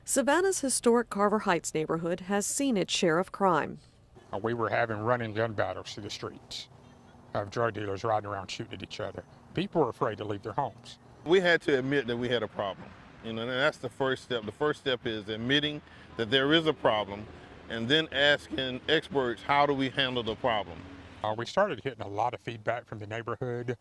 Savannah's historic Carver Heights neighborhood has seen its share of crime. We were having running gun battles through the streets of drug dealers riding around shooting at each other. People were afraid to leave their homes. We had to admit that we had a problem. And that's the first step. The first step is admitting that there is a problem and then asking experts, how do we handle the problem? We started getting a lot of feedback from the neighborhood,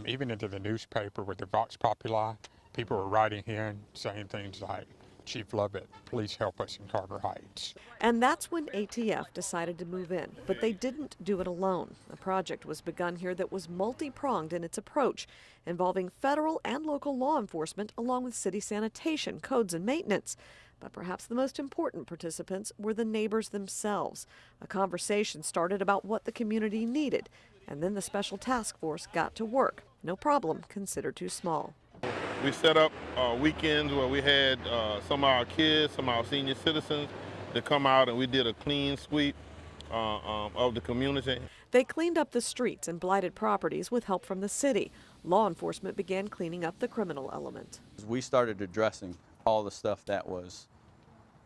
even into the newspaper with the Vox Populi. People were writing in saying things like, "Chief Lovett, please help us in Carver Heights." And that's when ATF decided to move in. But they didn't do it alone. A project was begun here that was multi-pronged in its approach, involving federal and local law enforcement along with city sanitation, codes, and maintenance. But perhaps the most important participants were the neighbors themselves. A conversation started about what the community needed, and then the special task force got to work. No problem considered too small. We set up weekends where we had some of our kids, some of our senior citizens to come out, and we did a clean sweep of the community. They cleaned up the streets and blighted properties with help from the city. Law enforcement began cleaning up the criminal element. We started addressing all the stuff that was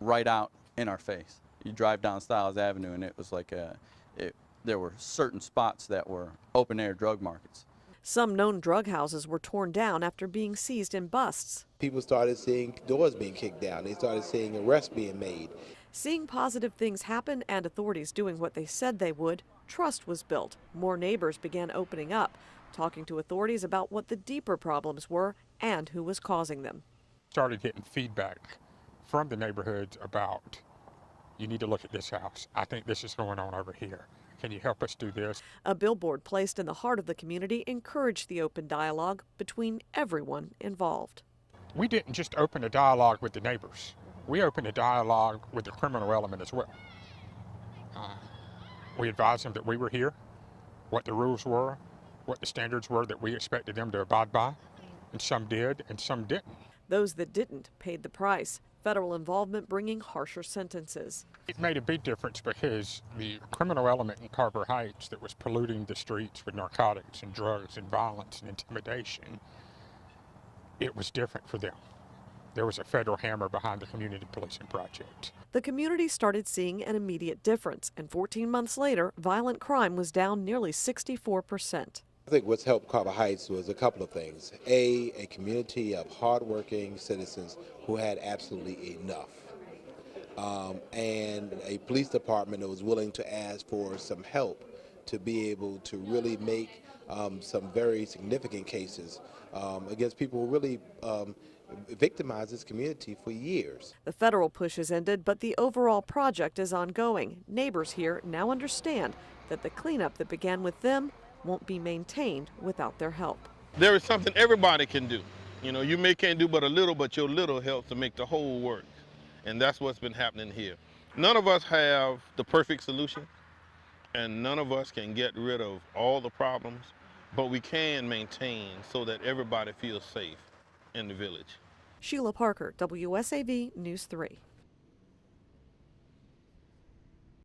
right out in our face. You drive down Stiles Avenue and it was like there were certain spots that were open air drug markets. Some known drug houses were torn down after being seized in busts. People started seeing doors being kicked down. They started seeing arrests being made. Seeing positive things happen and authorities doing what they said they would, trust was built. More neighbors began opening up, talking to authorities about what the deeper problems were and who was causing them. Started getting feedback from the neighborhoods about, you need to look at this house. I think this is going on over here. Can you help us do this? A billboard placed in the heart of the community encouraged the open dialogue between everyone involved. We didn't just open a dialogue with the neighbors. We opened a dialogue with the criminal element as well. We advised them that we were here, what the rules were, what the standards were that we expected them to abide by, and some did and some didn't. Those that didn't paid the price. Federal involvement bringing harsher sentences. It made a big difference because the criminal element in Carver Heights that was polluting the streets with narcotics and drugs and violence and intimidation, it was different for them. There was a federal hammer behind the community policing project. The community started seeing an immediate difference, and 14 months later, violent crime was down nearly 64%. I think what's helped Carver Heights was a couple of things. A community of hardworking citizens who had absolutely enough. And a police department that was willing to ask for some help to be able to really make some very significant cases against people who really victimized this community for years. The federal push has ended, but the overall project is ongoing. Neighbors here now understand that the cleanup that began with them won't be maintained without their help. There is something everybody can do. You know, you can't do but a little, but your little helps to make the whole work. And that's what's been happening here. None of us have the perfect solution, and none of us can get rid of all the problems, but we can maintain so that everybody feels safe in the village. Sheila Parker, WSAV News 3.